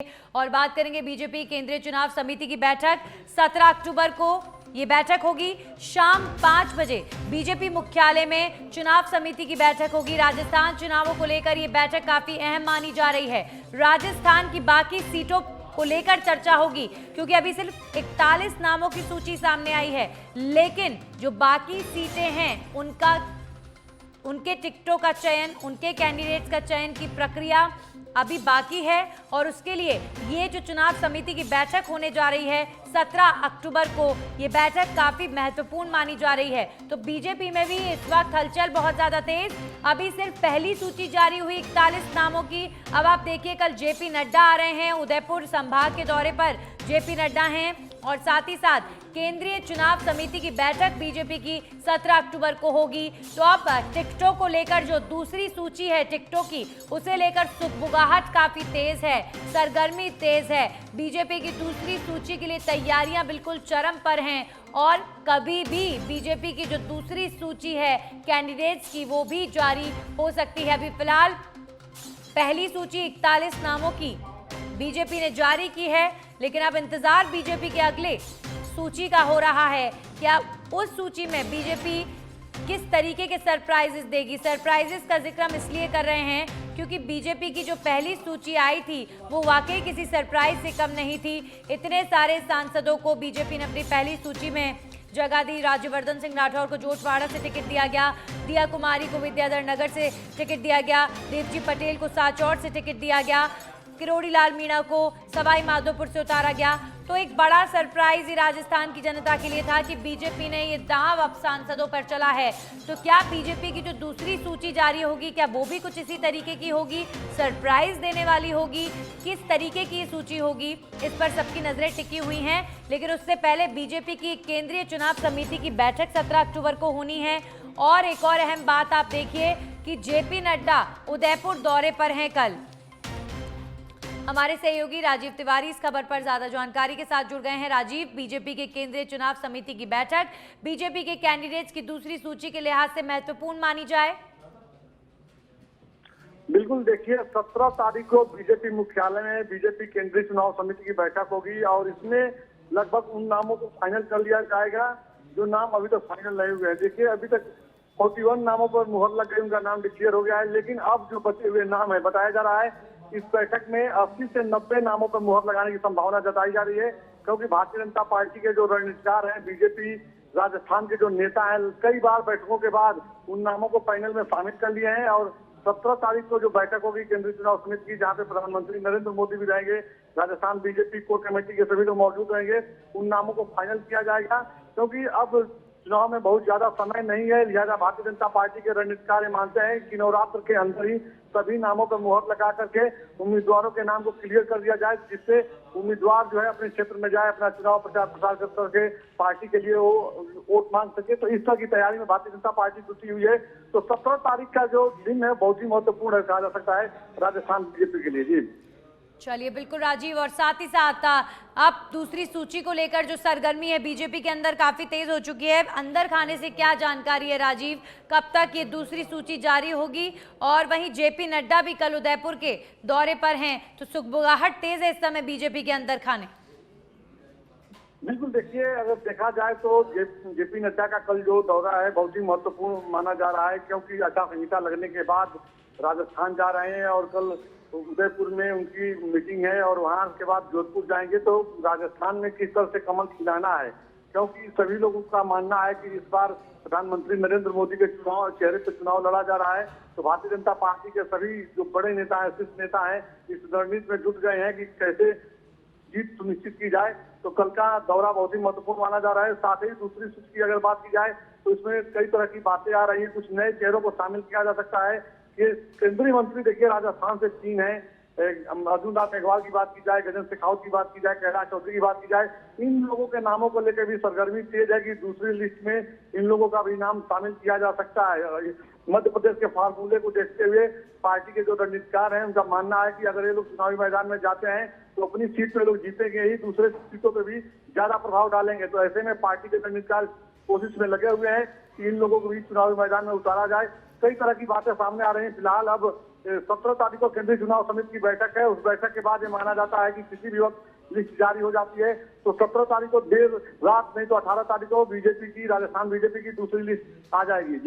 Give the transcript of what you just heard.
और बात करेंगे बीजेपी केंद्रीय चुनाव समिति की बैठक 17 अक्टूबर को ये बैठक होगी। शाम 5 बजे बीजेपी मुख्यालय में चुनाव समिति की बैठक होगी। राजस्थान चुनावों को लेकर ये बैठक काफी अहम मानी जा रही है। राजस्थान की बाकी सीटों को लेकर चर्चा होगी क्योंकि अभी सिर्फ 41 नामों की सूची सामने आई है, लेकिन जो बाकी सीटें हैं उनके टिकटों का चयन, उनके कैंडिडेट्स का चयन की प्रक्रिया अभी बाकी है और उसके लिए ये जो चुनाव समिति की बैठक होने जा रही है 17 अक्टूबर को, ये बैठक काफी महत्वपूर्ण मानी जा रही है। तो बीजेपी में भी इस वक्त हलचल बहुत ज्यादा तेज। अभी सिर्फ पहली सूची जारी हुई 41 नामों की। अब आप देखिए, कल जेपी नड्डा आ रहे हैं, उदयपुर संभाग के दौरे पर जेपी नड्डा हैं और साथ ही साथ केंद्रीय चुनाव समिति की बैठक बीजेपी की 17 अक्टूबर को होगी। तो अब टिकटों को लेकर जो दूसरी सूची है टिकटों की, उसे लेकर सुगबुगाहट काफी तेज है, सरगर्मी तेज है। बीजेपी की दूसरी सूची के लिए तैयारियां बिल्कुल चरम पर हैं और कभी भी बीजेपी की जो दूसरी सूची है कैंडिडेट्स की, वो भी जारी हो सकती है। अभी फिलहाल पहली सूची 41 नामों की बीजेपी ने जारी की है, लेकिन अब इंतजार बीजेपी के अगले सूची का हो रहा है। क्या उस सूची में बीजेपी किस तरीके के सरप्राइजेस देगी? सरप्राइजेस का जिक्र हम इसलिए कर रहे हैं क्योंकि बीजेपी की जो पहली सूची आई थी वो वाकई किसी सरप्राइज से कम नहीं थी। इतने सारे सांसदों को बीजेपी ने अपनी पहली सूची में जगह दी। राज्यवर्धन सिंह राठौर को जोटवाड़ा से टिकट दिया गया, दिया कुमारी को विद्याधर नगर से टिकट दिया गया, देवजी पटेल को साचौर से टिकट दिया गया, किरोड़ी लाल मीणा को सवाई माधोपुर से उतारा गया। तो एक बड़ा सरप्राइज ही राजस्थान की जनता के लिए था कि बीजेपी ने ये दांव अब सांसदों पर चला है। तो क्या बीजेपी की जो दूसरी सूची जारी होगी, क्या वो भी कुछ इसी तरीके की होगी, सरप्राइज देने वाली होगी? किस तरीके की ये सूची होगी, इस पर सबकी नजरें टिकी हुई हैं। लेकिन उससे पहले बीजेपी की केंद्रीय चुनाव समिति की बैठक 17 अक्टूबर को होनी है। और एक और अहम बात आप देखिए कि जेपी नड्डा उदयपुर दौरे पर हैं कल। हमारे सहयोगी राजीव तिवारी इस खबर पर ज्यादा जानकारी के साथ जुड़ गए हैं। राजीव, बीजेपी के केंद्रीय चुनाव समिति की बैठक बीजेपी के कैंडिडेट्स की दूसरी सूची के लिहाज से महत्वपूर्ण मानी जाए? बिल्कुल, देखिए 17 तारीख को बीजेपी मुख्यालय में बीजेपी केंद्रीय चुनाव समिति की बैठक होगी और इसमें लगभग उन नामों को फाइनल कर लिया जाएगा जो नाम अभी तक फाइनल नहीं हुए हैं। देखिए, अभी तक 41 नामों पर मुहर लग गई, उनका नाम डिक्लेयर हो गया है, लेकिन अब जो बचे हुए नाम है, बताया जा रहा है इस बैठक में 80 से 90 नामों पर मुहर लगाने की संभावना जताई जा रही है, क्योंकि भारतीय जनता पार्टी के जो रणनीतिकार हैं, बीजेपी राजस्थान के जो नेता हैं, कई बार बैठकों के बाद उन नामों को फाइनल में शामिल कर लिए हैं। और 17 तारीख को जो बैठक होगी केंद्रीय चुनाव समिति की, जहाँ पे प्रधानमंत्री नरेंद्र मोदी भी रहेंगे, राजस्थान बीजेपी कोर कमेटी के सभी लोग मौजूद रहेंगे, उन नामों को फाइनल किया जाएगा। क्योंकि अब चुनाव में बहुत ज्यादा समय नहीं है, लिहाजा भारतीय जनता पार्टी के रणनीतिकार मानते हैं कि नवरात्र के अंदर ही सभी नामों पर मुहर लगा करके उम्मीदवारों के नाम को क्लियर कर दिया जाए, जिससे उम्मीदवार जो है अपने क्षेत्र में जाए, अपना चुनाव प्रचार प्रसार कर करके पार्टी के लिए वो वोट मांग सके। तो इस तरह की तैयारी में भारतीय जनता पार्टी जुटी हुई है। तो 17 तारीख का जो दिन है बहुत ही महत्वपूर्ण है, कहा जा सकता है राजस्थान बीजेपी के लिए। जी चलिए, बिल्कुल राजीव। और साथ ही साथ अब दूसरी सूची को लेकर जो सरगर्मी है बीजेपी के अंदर काफी तेज हो चुकी है। अंदर खाने से क्या जानकारी है राजीव, कब तक ये दूसरी सूची जारी होगी? और वहीं जेपी नड्डा भी कल उदयपुर के दौरे पर हैं, तो सुगबुगाहट तेज है इस समय बीजेपी के अंदर खाने। बिल्कुल, देखिए अगर देखा जाए तो जेपी नड्डा का कल जो दौरा है बहुत ही महत्वपूर्ण माना जा रहा है, क्योंकि आचार संहिता लगने के बाद राजस्थान जा रहे हैं और कल उदयपुर में उनकी मीटिंग है और वहां के बाद जोधपुर जाएंगे। तो राजस्थान में किस तरह से कमल खिलाना है, क्योंकि सभी लोगों का मानना है कि इस बार प्रधानमंत्री नरेंद्र मोदी के चेहरे पर चुनाव लड़ा जा रहा है। तो भारतीय जनता पार्टी के सभी जो बड़े नेता हैं, शीर्ष नेता हैं, इस रणनीति में जुट गए हैं कि कैसे जीत सुनिश्चित की जाए। तो कल का दौरा बहुत ही महत्वपूर्ण माना जा रहा है। साथ ही दूसरी सूची की अगर बात की जाए तो इसमें कई तरह की बातें आ रही है, कुछ नए चेहरों को शामिल किया जा सकता है। ये केंद्रीय मंत्री देखिए राजस्थान से 3 है, अर्जुन राम मेघवाल की बात की जाए, गजेंद्र शेखावत की बात की जाए, कैलाश चौधरी की बात की जाए, इन लोगों के नामों को लेकर भी सरगर्मी तेज है कि दूसरी लिस्ट में इन लोगों का भी नाम शामिल किया जा सकता है। मध्य प्रदेश के फार्मूले को देखते हुए पार्टी के जो रणनीतिकार हैं, उनका मानना है कि अगर ये लोग चुनावी मैदान में जाते हैं तो अपनी सीट पे लोग जीतेंगे ही, दूसरे सीटों पे भी ज्यादा प्रभाव डालेंगे। तो ऐसे में पार्टी के रणनीतिकार कोशिश में लगे हुए हैं कि इन लोगों को भी चुनावी मैदान में उतारा जाए। कई तरह की बातें सामने आ रही हैं। फिलहाल अब 17 तारीख को केंद्रीय चुनाव समिति की बैठक है। उस बैठक के बाद ये माना जाता है कि किसी भी वक्त लिस्ट जारी हो जाती है तो 17 तारीख को देर रात नहीं तो 18 तारीख को बीजेपी की, राजस्थान बीजेपी की दूसरी लिस्ट आ जाएगी। जी।